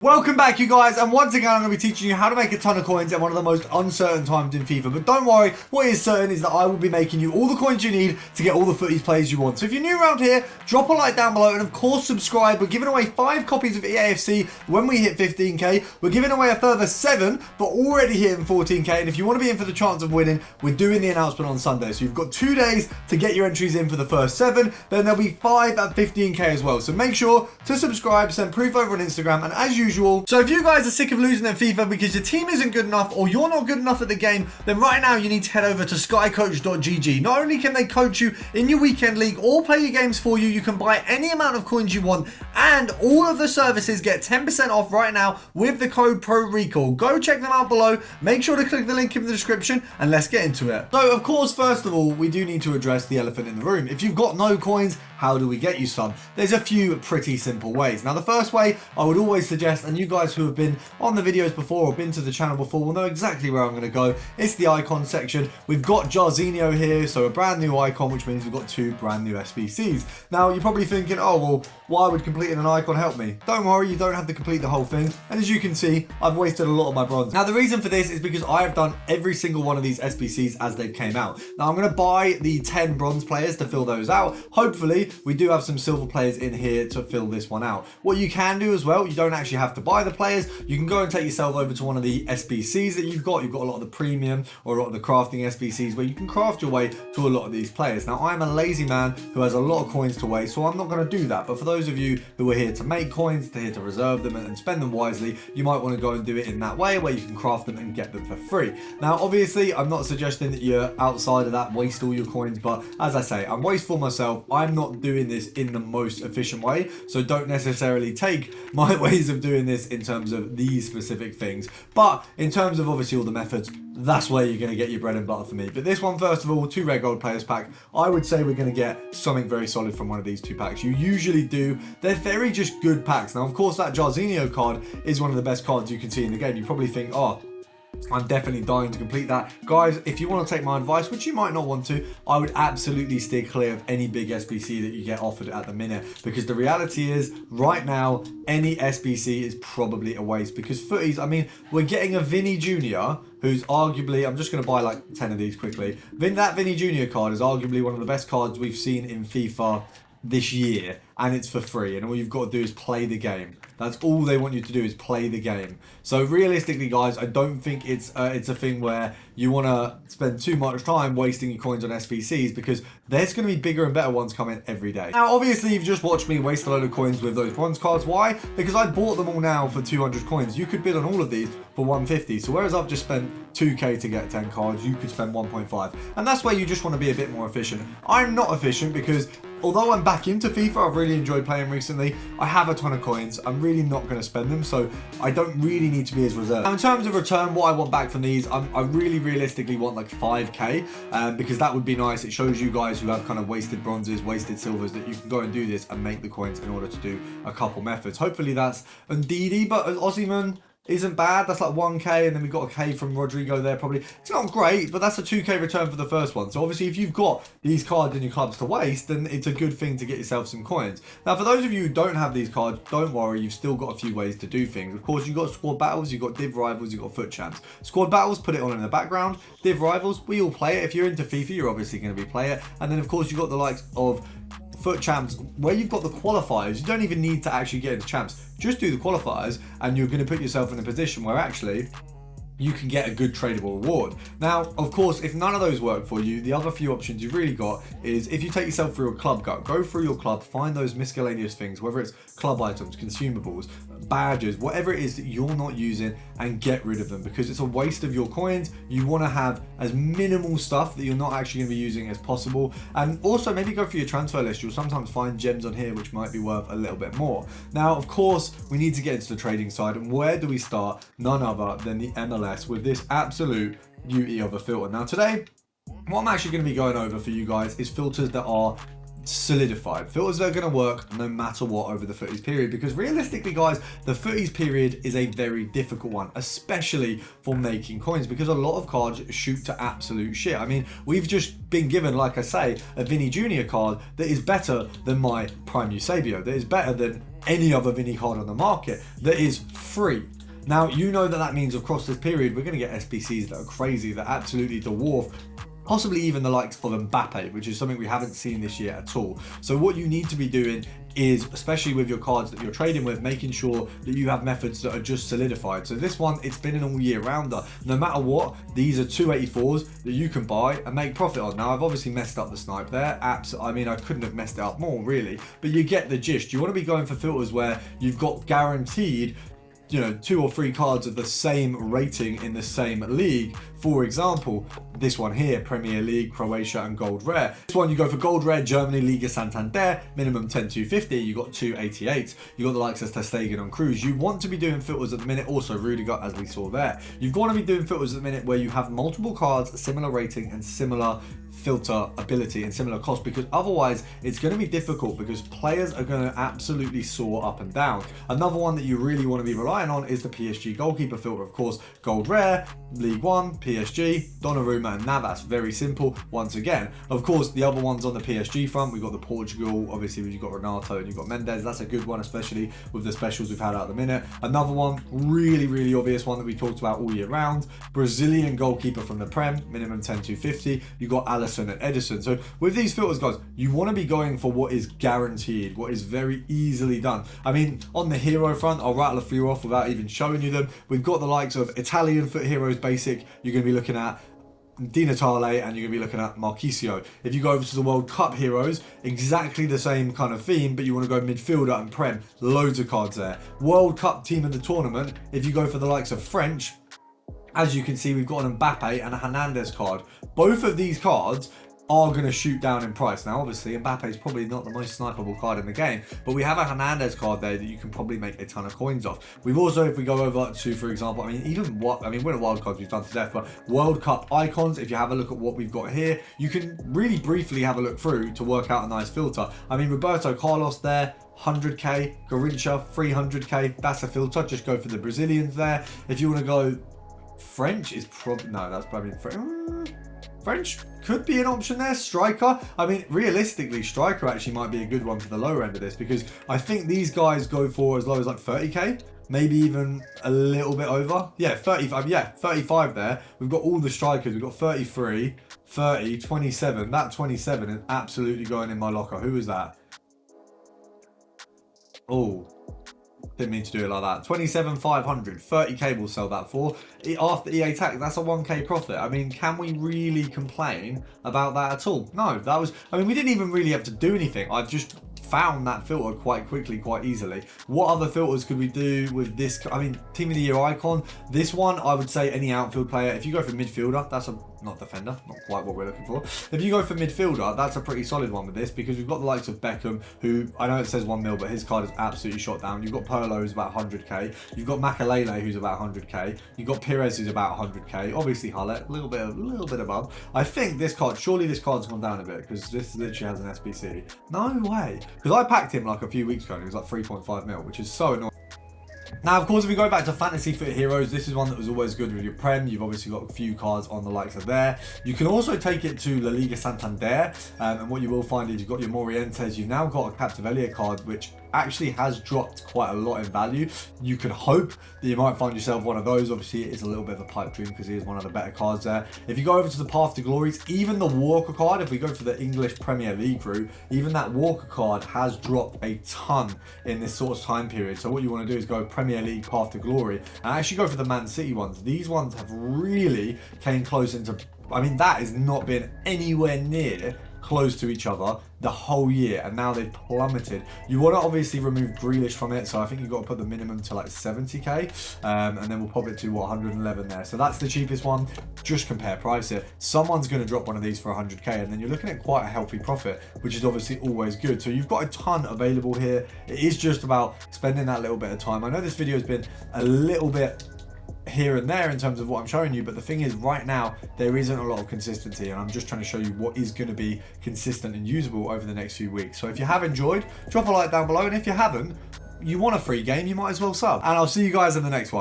Welcome back, you guys, and once again I'm going to be teaching you how to make a ton of coins at one of the most uncertain times in FIFA. But don't worry, what is certain is that I will be making you all the coins you need to get all the footies players you want. So if you're new around here, drop a like down below and of course subscribe. We're giving away 5 copies of EAFC when we hit 15k. We're giving away a further 7, but already hitting 14k. And if you want to be in for the chance of winning, we're doing the announcement on Sunday. So you've got 2 days to get your entries in for the first 7. Then there'll be 5 at 15k as well. So make sure to subscribe, send proof over on Instagram, and as usual, so if you guys are sick of losing in FIFA because your team isn't good enough or you're not good enough at the game, then right now you need to head over to skycoach.gg. Not only can they coach you in your weekend league or play your games for you, you can buy any amount of coins you want, and all of the services get 10% off right now with the code PRORECALL. Go check them out below. Make sure to click the link in the description and let's get into it. So of course, first of all, we do need to address the elephant in the room. If you've got no coins, how do we get you some? There's a few pretty simple ways. Now the first way I would always suggest, and you guys who have been on the videos before or been to the channel before will know exactly where I'm going to go. It's the icon section. We've got Jarzinho here, so a brand new icon, which means we've got 2 brand new SBCs. Now you're probably thinking, oh well, why would completing an icon help me? Don't worry, you don't have to complete the whole thing. And as you can see, I've wasted a lot of my bronze. Now the reason for this is because I have done every single one of these SBCs as they came out. Now I'm going to buy the 10 bronze players to fill those out. Hopefully we do have some silver players in here to fill this one out. What you can do as well, you don't actually have to buy the players. You can go and take yourself over to one of the SBCs that you've got. You've got a lot of the premium or a lot of the crafting SBCs where you can craft your way to a lot of these players. Now I'm a lazy man who has a lot of coins to waste, so I'm not going to do that. But for those of you who are here to make coins, to here to reserve them and spend them wisely, you might want to go and do it in that way where you can craft them and get them for free. Now obviously I'm not suggesting that you're outside of that, waste all your coins, but as I say, I'm wasteful myself. I'm not doing this in the most efficient way, so don't necessarily take my ways of doing this in terms of these specific things, but in terms of obviously all the methods, that's where you're going to get your bread and butter for me. But this one, first of all, 2 rare gold players pack. I would say we're going to get something very solid from one of these 2 packs. You usually do. They're very just good packs. Now of course that Jarzinho card is one of the best cards you can see in the game. You probably think, oh, I'm definitely dying to complete that. Guys, if you want to take my advice, which you might not want to, I would absolutely steer clear of any big SBC that you get offered at the minute, because the reality is right now any SBC is probably a waste, because footies, I mean, we're getting a Vinny Jr. who's arguably, I'm just going to buy like 10 of these quickly. That Vinny Jr. card is arguably one of the best cards we've seen in FIFA this year, and it's for free, and all you've got to do is play the game. That's all they want you to do, is play the game. So realistically, guys, I don't think it's a thing where you want to spend too much time wasting your coins on SBCs, because there's going to be bigger and better ones coming every day. Now obviously you've just watched me waste a load of coins with those bronze cards. Why? Because I bought them all now for 200 coins. You could bid on all of these for 150. So whereas I've just spent 2k to get 10 cards, you could spend 1.5, and that's where you just want to be a bit more efficient. I'm not efficient because although I'm back into FIFA, I've really enjoyed playing recently, I have a ton of coins. I'm really not going to spend them, so I don't really need to be as reserved. Now in terms of return, what I want back from these, I really realistically want like 5k, because that would be nice. It shows you guys who have kind of wasted bronzes, wasted silvers, that you can go and do this and make the coins in order to do a couple methods. Hopefully that's Ndidi, but Ozyman isn't bad. That's like 1k, and then we've got a k from Rodrigo there probably. It's not great, but that's a 2k return for the first one. So obviously if you've got these cards in your clubs to waste, then it's a good thing to get yourself some coins. Now for those of you who don't have these cards, don't worry, you've still got a few ways to do things. Of course, you've got squad battles, you've got div rivals, you've got foot champs. Squad battles, put it on in the background. Div rivals, we all play it. If you're into FIFA, you're obviously going to be playing it. And then of course you've got the likes of foot champs, where you've got the qualifiers. You don't even need to actually get into champs, just do the qualifiers, and you're going to put yourself in a position where actually you can get a good tradable reward. Now, of course, if none of those work for you, the other few options you've really got is if you take yourself through a club, go through your club, find those miscellaneous things, whether it's club items, consumables, badges, whatever it is that you're not using, and get rid of them, because it's a waste of your coins. You want to have as minimal stuff that you're not actually going to be using as possible. And also maybe go through your transfer list. You'll sometimes find gems on here which might be worth a little bit more. Now, of course, we need to get into the trading side, and where do we start? None other than the MLS with this absolute beauty of a filter. Now today, what I'm actually going to be going over for you guys is filters that are solidified. Filters that are going to work no matter what over the footies period, because realistically guys, the footies period is a very difficult one, especially for making coins, because a lot of cards shoot to absolute shit. I mean, we've just been given, like I say, a Vinny Jr. card that is better than my Prime Eusebio, that is better than any other Vinny card on the market, that is free. Now, you know that means across this period, we're going to get SBCs that are crazy, that absolutely dwarf possibly even the likes for Mbappe, which is something we haven't seen this year at all. So what you need to be doing is, especially with your cards that you're trading with, making sure that you have methods that are just solidified. So this one, it's been an all year rounder. No matter what, these are 284s that you can buy and make profit on. Now, I've obviously messed up the snipe there. I mean, I couldn't have messed it up more, really. But you get the gist. You want to be going for filters where you've got guaranteed, you know, 2 or 3 cards of the same rating in the same league. For example, this one here, Premier League, Croatia, and Gold Rare. This one, you go for Gold Rare, Germany, Liga Santander, minimum 10,250. You got 288. You got the likes of ter Stegen on Cruz. You want to be doing filters at the minute. Also, Rudiger, as we saw there. You've got to be doing filters at the minute where you have multiple cards, similar rating, and similar filter ability and similar cost, because otherwise it's going to be difficult, because players are going to absolutely soar up and down. Another one that you really want to be relying on is the PSG goalkeeper filter. Of course, Gold Rare, League One, PSG, Donnarumma, and Navas. Very simple once again. Of course, the other ones on the PSG front, we've got the Portugal, obviously you've got Renato and you've got Mendes. That's a good one, especially with the specials we've had out at the minute. Another one, really obvious one that we talked about all year round, Brazilian goalkeeper from the Prem, minimum 10,250. You've got Alisson and Edison. So with these filters, guys, you want to be going for what is guaranteed, what is very easily done. I mean, on the hero front, I'll rattle a few off without even showing you them. We've got the likes of Italian Foot Heroes basic. You're going to be looking at Di Natale, and you're going to be looking at Marquisio. If you go over to the World Cup heroes, exactly the same kind of theme, but you want to go midfielder and Prem, loads of cards there. World Cup team of the tournament, if you go for the likes of French, as you can see, we've got an Mbappe and a Hernandez card. Both of these cards are going to shoot down in price. Now, obviously, Mbappe is probably not the most snipeable card in the game, but we have a Hernandez card there that you can probably make a ton of coins off. We've also, if we go over to, for example, I mean, even what, I mean, Winter Wild cards we've done to death, but World Cup icons, if you have a look at what we've got here, you can really briefly have a look through to work out a nice filter. I mean, Roberto Carlos there, 100k, Garincha, 300k, that's a filter. Just go for the Brazilians there. If you want to go French is probably, no, that's probably French could be an option there. Striker, I mean, realistically, Striker actually might be a good one for the lower end of this, because I think these guys go for as low as like 30k, maybe even a little bit over. Yeah, 35, yeah, 35 there. We've got all the strikers. We've got 33, 30, 27. That 27 is absolutely going in my locker. Who is that? Oh, didn't mean to do it like that. 27,500, 30k we'll sell that for. After EA tax, that's a 1k profit. I mean, can we really complain about that at all? No, that was, I mean, we didn't even really have to do anything. I've just found that filter quite quickly, quite easily. What other filters could we do with this? I mean, Team of the Year icon. This one, I would say any outfield player. If you go for midfielder, that's a, not defender, not quite what we're looking for. If you go for midfielder, that's a pretty solid one with this, because we've got the likes of Beckham, who, I know it says 1 mil, but his card is absolutely shot down. You've got Pirlo, who's about 100k. You've got Makalele, who's about 100k. You've got Pires, who's about 100k. Obviously, Hullet, a little bit above. I think this card, surely this card's gone down a bit, because this literally has an SBC. No way. Because I packed him like a few weeks ago, and he was like 3.5 mil, which is so annoying. Now, of course, if we go back to Fantasy Foot Heroes, this is one that was always good with your Prem. You've obviously got a few cards on the likes of there. You can also take it to La Liga Santander, and what you will find is you've got your Morientes. You've now got a Captivelia card, which actually has dropped quite a lot in value. You can hope that you might find yourself one of those. Obviously, it is a little bit of a pipe dream, because he is one of the better cards there. If you go over to the Path to Glories, even the Walker card, if we go for the English Premier League route, even that Walker card has dropped a ton in this sort of time period. So what you want to do is go Premier League, Path to Glory, and actually go for the Man City ones. These ones have really came close into, I mean, that has not been anywhere near close to each other the whole year, and now they've plummeted. You want to obviously remove Grealish from it, so I think you've got to put the minimum to like 70k, and then we'll pop it to what, 111 there. So that's the cheapest one. Just compare price here. Someone's going to drop one of these for 100k, and then you're looking at quite a healthy profit, which is obviously always good. So you've got a ton available here. It is just about spending that little bit of time. I know this video has been a little bit here and there in terms of what I'm showing you, but the thing is right now there isn't a lot of consistency, and I'm just trying to show you what is going to be consistent and usable over the next few weeks. So if you have enjoyed, drop a like down below, and if you haven't, you want a free game, you might as well sub, and I'll see you guys in the next one.